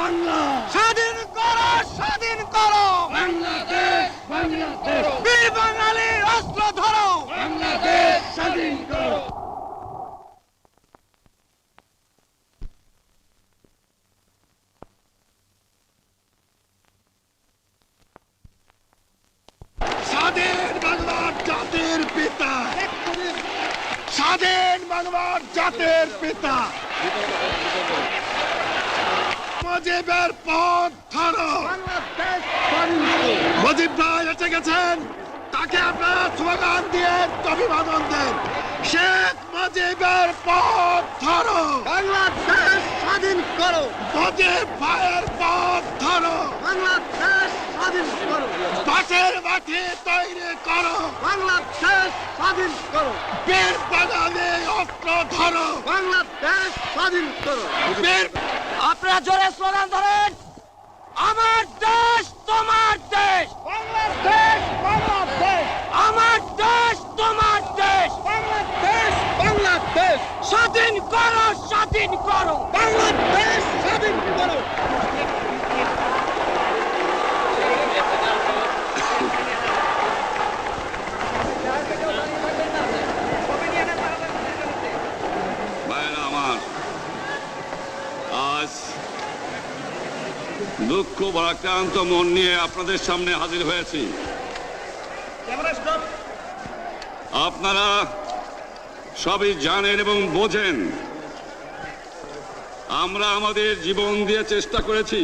বাংলা স্বাধীন করো, স্বাধীন করো। বাংলাদেশ বাংলাদেশ বীর বাঙালির অস্ত্র ধরো। বাংলাদেশ স্বাধীন করো। স্বাধীন বাংলার জাতির পিতা, স্বাধীন বাংলার জাতির পিতা মুজিবের পথ ধরো। মুজিব ভাই এসে গেছেন, তাকে আপনারা স্লোগান দিয়ে অভিবাদন দেন। শেখ মুজিবের পথ ধরো, বাংলাদেশ স্বাধীন করো। মুজিব ভাইয়ের পথ ধরো। বাংলাদেশ স্বাধীন করো। পাশের মাঠে তৈরি করো, বাংলাদেশ স্বাধীন করো। বীর বাঙালি অস্ত্র ধরো। বাংলাদেশ স্বাধীন করো। বীর আপনারা জোরে স্লোগান ধরেন, আমার দেশ তোমার দেশ। বাংলাদেশ বাংলাদেশ আমার দেশ তোমার দেশ। বাংলাদেশ বাংলাদেশ স্বাধীন করো, স্বাধীন করো। বাংলাদেশ স্বাধীন করো। ভাইরা আমার, আজ দুঃখ ভারাক্রান্ত মন নিয়ে আপনাদের সামনে হাজির হয়েছি। আপনারা সবই জানেন এবং বোঝেন আমরা আমাদের জীবন দিয়ে চেষ্টা করেছি,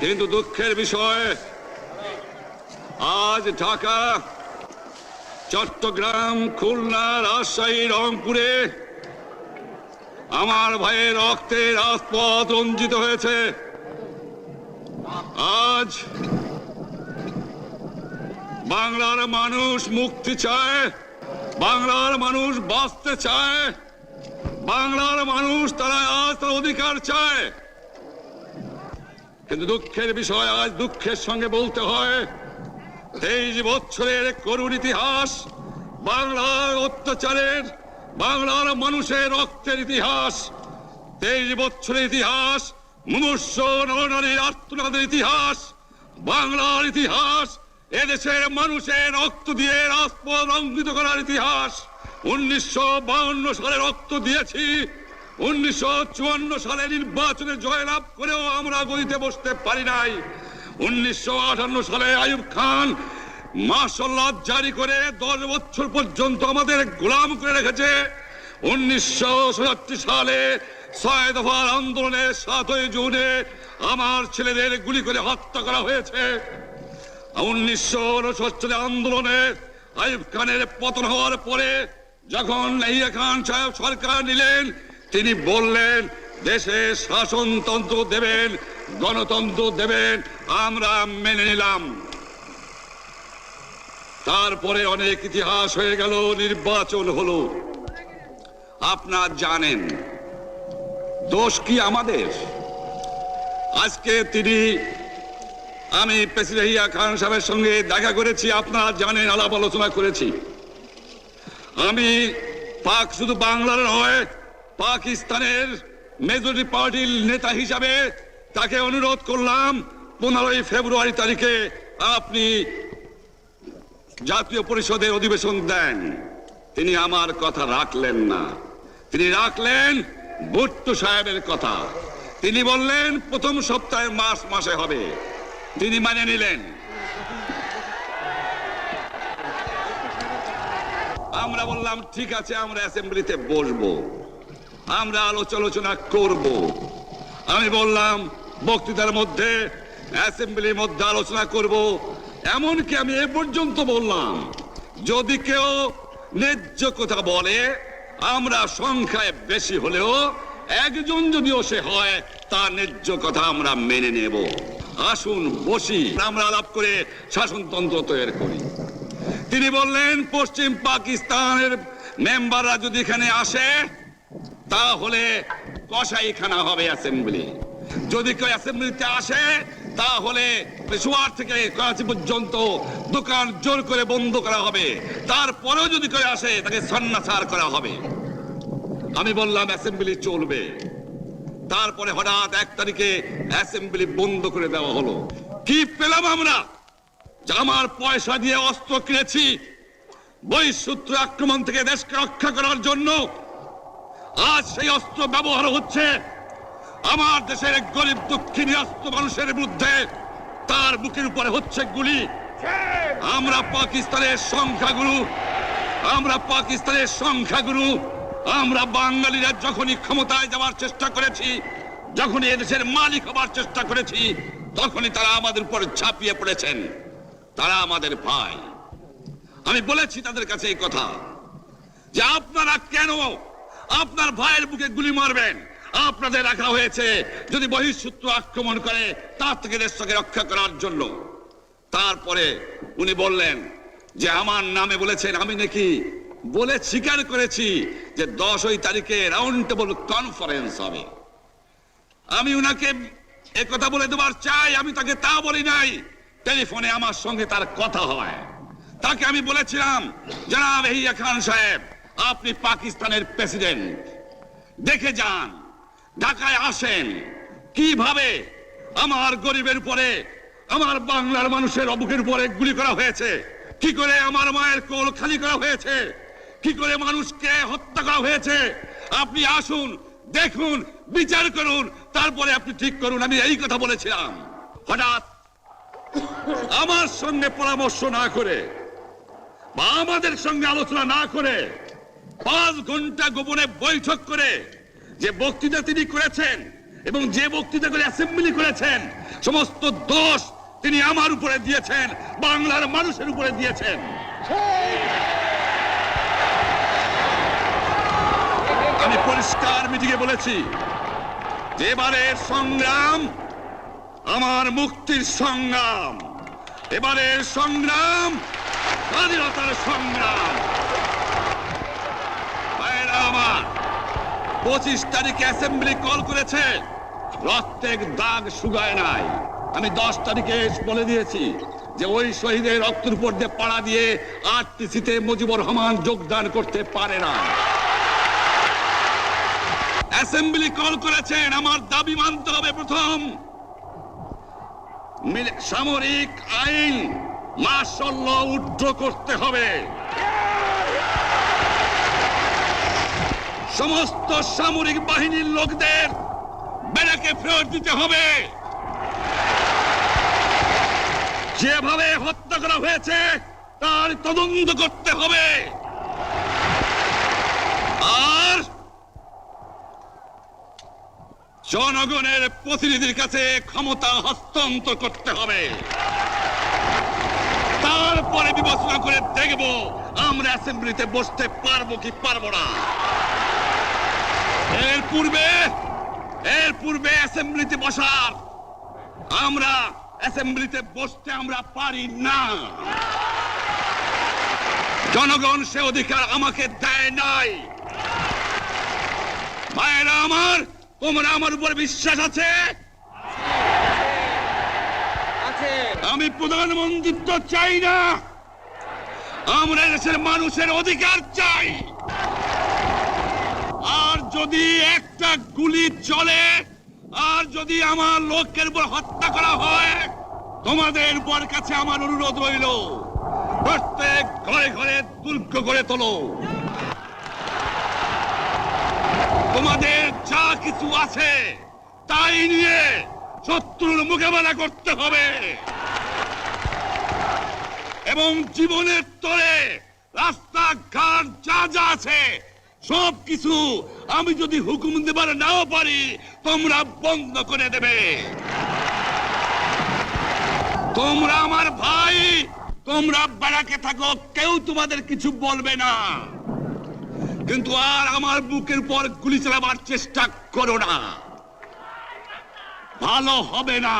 কিন্তু দুঃখের বিষয় আজ ঢাকা, চট্টগ্রাম, খুলনা, রাজশাহী, রংপুরে আমার ভাইয়ের রক্তে রাজপথ রঞ্জিত হয়েছে। আজ বাংলার মানুষ মুক্তি চায়, বাংলার মানুষ বাঁচতে চায়, বাংলার মানুষ তারা আজ তার অধিকার চায়। কিন্তু দুঃখের বিষয়, আজ দুঃখের সঙ্গে বলতে হয় 23 বছরের করুণ ইতিহাস, বাংলার অত্যাচারের, বাংলার মানুষের রক্তের ইতিহাস, 23 বছরের ইতিহাস, মুমূর্ষ নরনারীর আর্তনাদের ইতিহাস, বাংলার ইতিহাস, এদেশের মানুষের রক্ত দিয়ে রাজপথ রঞ্জিত করার ইতিহাস। 1952 সালে রক্ত দিয়েছি, 1954 সালে নির্বাচনে জয়লাভ করেও আমরা গদিতে বসতে পারি নাই। 1958 সালে আইয়ুব খান মার্শাল ল জারি করে 10 বছর পর্যন্ত আমাদের গোলাম করে রেখেছে। 1967 সালে 6 দফার আন্দোলনে 7ই জুনে আমার ছেলেদের গুলি করে হত্যা করা হয়েছে। 1969 সালে আন্দোলনে আইয়ুব খানের পতন হওয়ার পরে যখন ইয়াহিয়া খান সাহেব সরকার নিলেন, তিনি বললেন দেশে শাসনতন্ত্র দেবেন, গণতন্ত্র দেবেন, আমরা মেনে নিলাম। তারপরে অনেক ইতিহাস হয়ে গেল, নির্বাচন হলো। আপনারা জানেন দোষ কি আমাদের? আজকে আমি প্রেসিডেন্ট ইয়াহিয়া খান সাহেবের সঙ্গে দেখা করেছি, আপনারা জানেন, আলাপ আলোচনা করেছি। আমি শুধু বাংলার নয়, পাকিস্তানের মেজরিটি পার্টির নেতা হিসাবে তাকে অনুরোধ করলাম 15 ফেব্রুয়ারি তারিখে আপনি জাতীয় পরিষদের অধিবেশন দেন। তিনি আমার কথা রাখলেন না, তিনি রাখলেন ভুট্টো সাহেবের কথা। তিনি বললেন প্রথম সপ্তাহে মার্চ মাসে হবে, তিনি মানে নিলেন। আমরা বললাম ঠিক আছে, আমরা অ্যাসেম্বলিতে বসবো, আমরা আলোচনা করব। আমি বললাম বক্তৃতার মধ্যে, অ্যাসেম্বলির মধ্যে আলোচনা করব। এমনকি আমি এ পর্যন্ত বললাম যদি কেউ ন্যায্য কথা বলে, আমরা সংখ্যায় বেশি হলেও একজন যদিও সে হয়, তার ন্যায্য কথা আমরা মেনে নেব। আসুন বসি, আমরা আলাপ করে শাসনতন্ত্র তৈরি করি। তিনি বললেন পশ্চিম পাকিস্তানের মেম্বাররা যদি এখানে আসে তাহলে কসাইখানা হবে অ্যাসেম্বলি। যদি কেউ অ্যাসেম্বলিতে আসে তাহলে পেশোয়ার থেকে করাচি পর্যন্ত দোকান জোর করে বন্ধ করা হবে, তারপরেও যদি কেউ আসে তাকে সন্ন্যাসার করা হবে। আমি বললাম অ্যাসেম্বলি চলবে। তারপরে হঠাৎ 1 তারিখে অ্যাসেম্বলি বন্ধ করে দেওয়া হলো। কি পেলাম আমরা? যে আমার পয়সা দিয়ে অস্ত্র কিনেছি বহিঃশত্রু আক্রমণ থেকে দেশকে রক্ষা করার জন্য, আজ সেই অস্ত্র ব্যবহার হচ্ছে আমার দেশের গরিব দুঃখী নিরস্ত মানুষের বিরুদ্ধে। তার বুকের উপরে হচ্ছে গুলি। আমরা পাকিস্তানের সংখ্যাগুরু, আমরা বাঙালিরা যখনই ক্ষমতায় যাওয়ার চেষ্টা করেছি, যখনই এদেশের মালিক হবার চেষ্টা করেছি, তখনই তারা আমাদের উপর ঝাঁপিয়ে পড়েছেন। তারা আমাদের ভাই। আমি বলেছি তাদের কাছে এই কথা যে আপনারা কেন আপনার ভাইয়ের বুকে গুলি মারবেন? আপনাদের রাখা হয়েছে যদি বহিঃশত্রু আক্রমণ করে তার থেকে দেশটাকে রক্ষা করার জন্য। তারপরে উনি বললেন যে আমার নামে বলেছেন, আমি নাকি বলে স্বীকার করেছি যে 10 তারিখে রাউন্ড টেবল কনফারেন্স হবে। আমি উনাকে একথা বলে দেবার চাই, আমি তাকে তা বলি নাই। টেলিফোনে আমার সঙ্গে তার কথা হয়। তাকে আমি বলেছিলাম, জনাব ইয়াহিয়া খান সাহেব, আপনি পাকিস্তানের প্রেসিডেন্ট, দেখে যান, ঢাকায় আসেন কিভাবে আমার গরিবের উপরে, আমার বাংলার মানুষের বুকের উপরে গুলি করা হয়েছে, কি করে আমার মায়ের কোল খালি করা হয়েছে, কি করে মানুষকে হত্যা করা হয়েছে। আপনি আসুন, দেখুন, বিচার করুন, তারপরে আপনি ঠিক করুন। আমি এই কথা বলেছিলাম। হঠাৎ আমার সঙ্গে পরামর্শ না করে বা আমাদের সঙ্গে আলোচনা না করে 5 ঘন্টা গোপনে বৈঠক করে যে বক্তৃতা তিনি করেছেন এবং যে বক্তৃতা করে অ্যাসেম্বলি করেছেন, সমস্ত দোষ তিনি আমার উপরে দিয়েছেন, বাংলার মানুষের উপরে দিয়েছেন। আমি পরিষ্কার মিটিংয়ে বলেছি যে এবারের সংগ্রাম আমার মুক্তির সংগ্রাম, এবারের সংগ্রাম স্বাধীনতার সংগ্রাম। আমার 25 তারিখে অ্যাসেম্বলি কল করেছে, রক্তের দাগ শুকায় নাই। আমি 10 তারিখে বলে দিয়েছি যে ওই শহীদের রক্তের উপর দিয়ে পাড়া দিয়ে আরটিসিতে মুজিবুর রহমান যোগদান করতে পারে না। অ্যাসেম্বলি কল করেছেন, আমার দাবি মানতে হবে। প্রথম, সামরিক আইন মার্শাল ল উড্র করতে হবে। সমস্ত সামরিক বাহিনীর লোকদের ব্যারাকে ফেরত দিতে হবে। যেভাবে হত্যা করা হয়েছে তার তদন্ত করতে হবে। আর জনগণের প্রতিনিধির কাছে ক্ষমতা হস্তান্তর করতে হবে। তারপরে বিবেচনা করে দেখব আমরা অ্যাসেম্বলিতে বসতে পারবো কি পারবো না। এর পূর্বে অ্যাসেম্বলিতে বসার, আমরা অ্যাসেম্বলিতে বসতে আমরা পারি না। জনগণ সে অধিকার আমাকে দেয় নাই। ভাইয়েরা আমার, তোমরা আমার উপর বিশ্বাস আছে? আমি প্রধানমন্ত্রিত্ব চাই না, আমরা দেশের মানুষের অধিকার চাই। আর যদি একটা গুলি চলে, আর যদি আমার লোকের উপর হত্যা করা হয়, তোমাদের উপর কাছে আমার অনুরোধ রইল, প্রত্যেক ঘরে ঘরে দুর্গ গড়ে তোলো। তোমাদের যা কিছু আছে তাই নিয়ে শত্রুর মোকাবেলা করতে হবে। এবং জীবনের তরে রাস্তাঘাট যা যা আছে সবকিছু আমি যদি হুকুম দেবার নাও পারি, তোমরা বন্ধ করে দেবে। তোমরা আমার ভাই, তোমরা ব্যারাকে থাকো, কেউ তোমাদের কিছু বলবে না। কিন্তু আর আমার বুকের পর গুলি চালাবার চেষ্টা করো না, ভালো হবে না।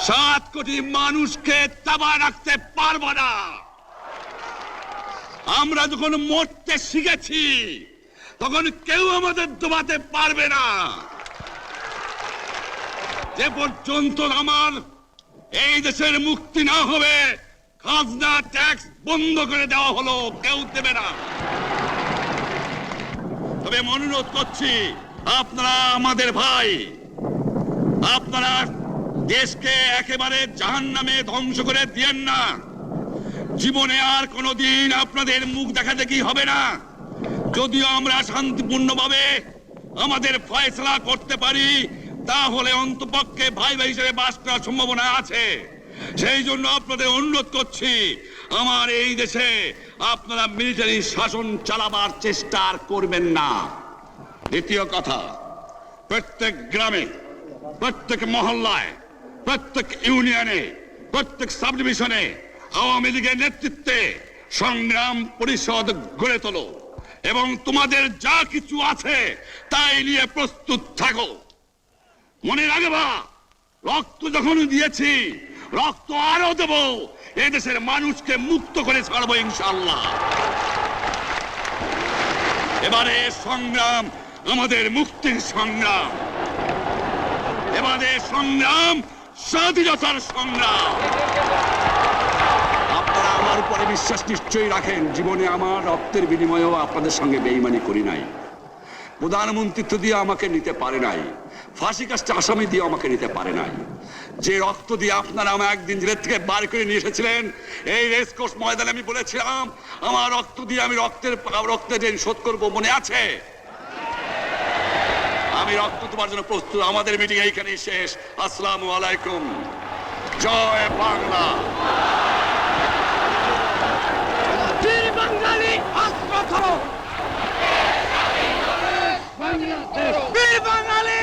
7 কোটি মানুষকে তাবায় রাখতে পারবো না। আমরা যখন মরতে শিখেছি তখন কেউ আমাদের দবাতে পারবে না। যে পর্যন্ত আমার এই দেশের মুক্তি না হবে, খাজনা ট্যাক্স বন্ধ করে দেওয়া হলো, কেউ দেবে না। তবে অনুরোধ করছি, আপনারা আমাদের ভাই, আপনারা দেশকে একেবারে জাহান্নামে ধ্বংস করে দিয়েন না। জীবনে আর কোনোদিন আপনাদের মুখ দেখা দেখি হবে না। যদিও আমরা শান্তিপূর্ণভাবে আমাদের ফয়সালা করতে পারি, তাহলে অন্তপক্ষে ভাই ভাই হিসেবে বাস করার সম্ভাবনা আছে। সেই জন্য আপনাদের অনুরোধ করছি, আমার এই দেশে আপনারা মিলিটারি শাসন চালাবার চেষ্টা আর করবেন না। দ্বিতীয় কথা, প্রত্যেক গ্রামে, প্রত্যেক মহল্লায়, প্রত্যেক ইউনিয়নে, প্রত্যেক সাব ডিভিশনে আওয়ামী লীগের নেতৃত্বে সংগ্রাম পরিষদ গড়ে তোলো এবং তোমাদের যা কিছু আছে তাই নিয়ে প্রস্তুত থাকো। মনে রাখবা, রক্ত যখন দিয়েছি, রক্ত আরো দেব। এদেশের মানুষকে মুক্ত করে ছাড়বো ইনশাআল্লাহ। এবারে সংগ্রাম আমাদের মুক্তির সংগ্রাম, এবারে সংগ্রাম স্বাধীনতার সংগ্রাম। আপনারা আমার উপরে বিশ্বাস নিশ্চয়ই রাখেন। জীবনে আমার রক্তের বিনিময়েও আপনাদের সঙ্গে বেইমানি করি নাই। প্রধানমন্ত্রিত্ব দিয়ে আমাকে নিতে পারে নাই, ফাঁসি কাস্টে আসামি দিয়ে আমাকে নিতে পারে নাই। যে রক্ত দিয়ে আপনারা আমাকে একদিন জেলের থেকে বার করে নিয়ে এসেছিলেন, এই রেসকোর্স ময়দানে আমি বলেছিলাম আমার রক্ত দিয়ে আমি রক্তের ঋণ শোধ করবো, মনে আছে? আমি রক্ত তোমার জন্য প্রস্তুত। আমাদের মিটিং এইখানেই শেষ। আসসালামু আলাইকুম। জয় বাংলা। বীর বাঙালি অস্ত্র ধরো, বীর বাঙালি